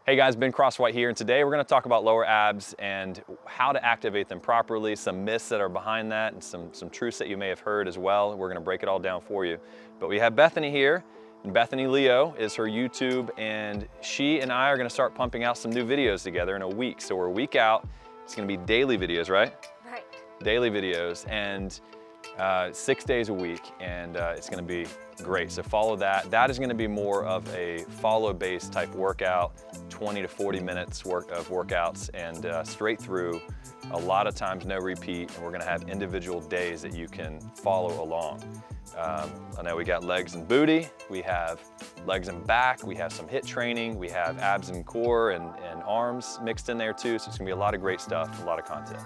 Hey guys, Ben Crosswhite here, and today we're going to talk about lower abs and how to activate them properly, some myths that are behind that, and some truths that you may have heard as well. We're going to break it all down for you. But we have Bethany here, and Bethany Leo is her YouTube, and she and I are going to start pumping out some new videos together in a week. So we're a week out. It's going to be daily videos, right? Right. Daily videos, and 6 days a week, and it's going to be great. So follow that. That is going to be more of a follow-based type workout, 20 to 40 minutes of workouts, and straight through. A lot of times no repeat, and we're going to have individual days that you can follow along. I know we got legs and booty, we have legs and back, we have some HIIT training, we have abs and core and arms mixed in there too, so it's going to be a lot of great stuff, a lot of content.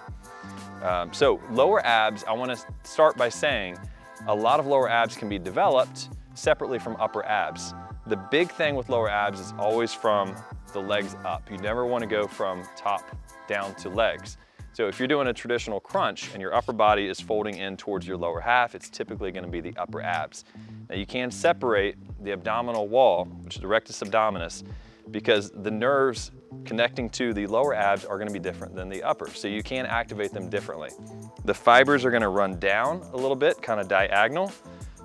So lower abs, I want to start by saying a lot of lower abs can be developed separately from upper abs. The big thing with lower abs is always from the legs up. You never want to go from top down to legs. So if you're doing a traditional crunch and your upper body is folding in towards your lower half, it's typically going to be the upper abs. Now you can separate the abdominal wall, which is the rectus abdominis, because the nerves connecting to the lower abs are going to be different than the upper, so you can activate them differently. The fibers are going to run down a little bit, kind of diagonal,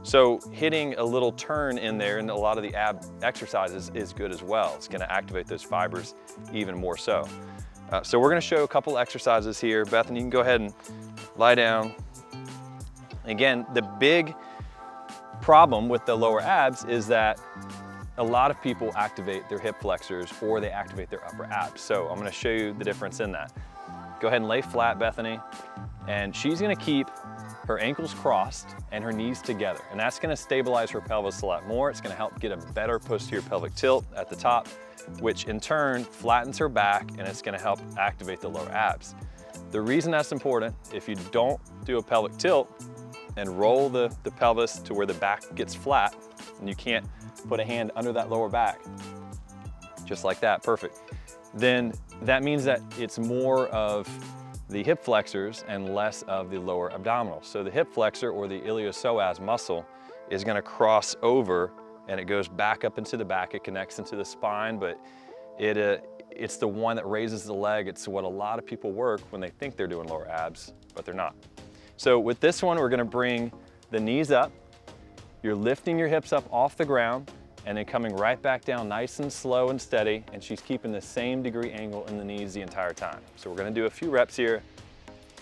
so hitting a little turn in there in a lot of the ab exercises is good as well. It's going to activate those fibers even more so. So we're going to show a couple exercises here. Bethany, you can go ahead and lie down. Again, the big problem with the lower abs is that a lot of people activate their hip flexors or they activate their upper abs. So I'm going to show you the difference in that. Go ahead and lay flat, Bethany, and she's going to keep her ankles crossed and her knees together, and that's going to stabilize her pelvis a lot more. It's going to help get a better posterior pelvic tilt at the top, which in turn flattens her back, and it's going to help activate the lower abs. The reason that's important, if you don't do a pelvic tilt and roll the pelvis to where the back gets flat, and you can't put a hand under that lower back, just like that, perfect, then that means that it's more of the hip flexors and less of the lower abdominal. So the hip flexor or the iliopsoas muscle is going to cross over, and it goes back up into the back. It connects into the spine, but it's the one that raises the leg. It's what a lot of people work when they think they're doing lower abs, but they're not. So with this one, we're going to bring the knees up. You're lifting your hips up off the ground and then coming right back down nice and slow and steady, and she's keeping the same degree angle in the knees the entire time. So we're going to do a few reps here.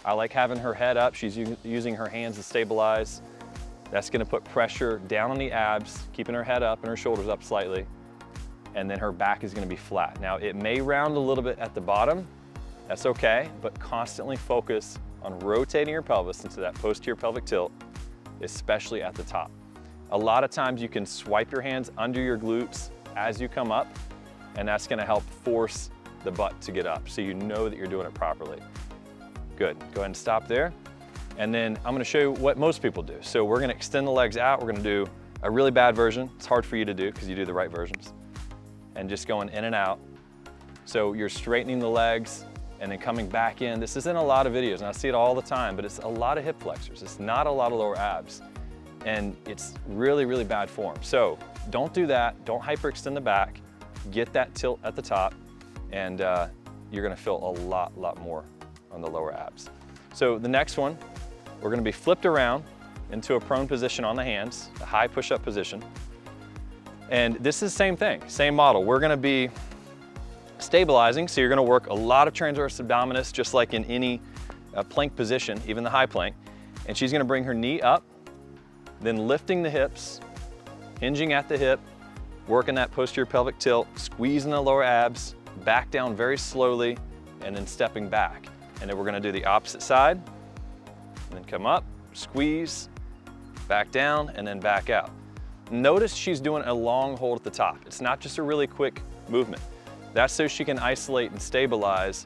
I like having her head up. She's using her hands to stabilize. That's going to put pressure down on the abs, keeping her head up and her shoulders up slightly, and then her back is going to be flat. Now it may round a little bit at the bottom, that's okay, but constantly focus on rotating your pelvis into that posterior pelvic tilt, especially at the top. A lot of times you can swipe your hands under your glutes as you come up, and that's going to help force the butt to get up so you know that you're doing it properly. Good. Go ahead and stop there. And then I'm going to show you what most people do. So we're going to extend the legs out. We're going to do a really bad version. It's hard for you to do because you do the right versions. And just going in and out. So you're straightening the legs and then coming back in. This is in a lot of videos, and I see it all the time, but it's a lot of hip flexors. It's not a lot of lower abs. And it's really, really bad form. So don't do that. Don't hyperextend the back. Get that tilt at the top, and you're gonna feel a lot more on the lower abs. So the next one, we're gonna be flipped around into a prone position on the hands, a high push-up position. And this is the same thing, same model. We're gonna be stabilizing, so you're gonna work a lot of transverse abdominis, just like in any plank position, even the high plank. And she's gonna bring her knee up, then lifting the hips, hinging at the hip, working that posterior pelvic tilt, squeezing the lower abs, back down very slowly, and then stepping back. And then we're gonna do the opposite side, and then come up, squeeze, back down, and then back out. Notice she's doing a long hold at the top. It's not just a really quick movement. That's so she can isolate and stabilize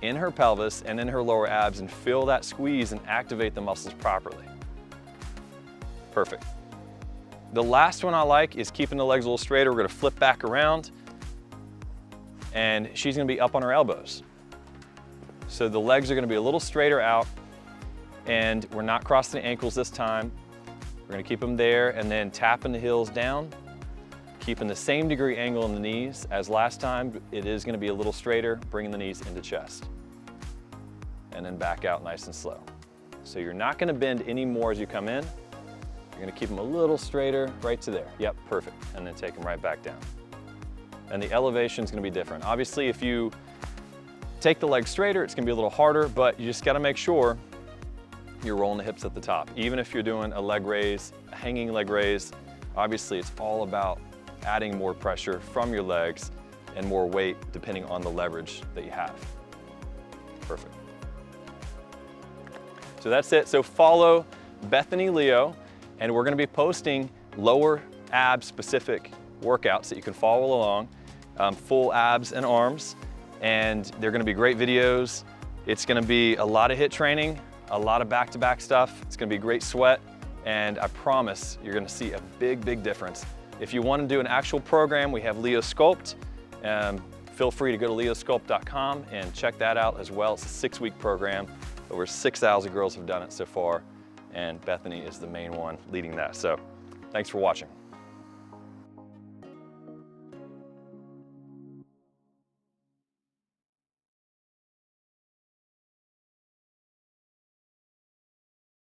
in her pelvis and in her lower abs and feel that squeeze and activate the muscles properly. Perfect. The last one I like is keeping the legs a little straighter. We're gonna flip back around, and she's gonna be up on her elbows. So the legs are gonna be a little straighter out, and we're not crossing the ankles this time. We're gonna keep them there, and then tapping the heels down, Keeping the same degree angle in the knees as last time. It is going to be a little straighter, bringing the knees into chest. And then back out nice and slow. So you're not going to bend any more as you come in. You're going to keep them a little straighter right to there. Yep, perfect. And then take them right back down. And the elevation is going to be different. Obviously, if you take the leg straighter, it's going to be a little harder, but you just got to make sure you're rolling the hips at the top. Even if you're doing a leg raise, a hanging leg raise, obviously it's all about adding more pressure from your legs and more weight depending on the leverage that you have. Perfect. So that's it. So follow Bethany Leo, and we're going to be posting lower ab specific workouts that you can follow along, full abs and arms, and they're going to be great videos. It's going to be a lot of HIIT training, a lot of back-to-back stuff. It's going to be great sweat, and I promise you're going to see a big, big difference. If you want to do an actual program, we have Leo Sculpt. Feel free to go to leosculpt.com and check that out as well. It's a 6-week program. Over 6,000 girls have done it so far, and Bethany is the main one leading that. So thanks for watching.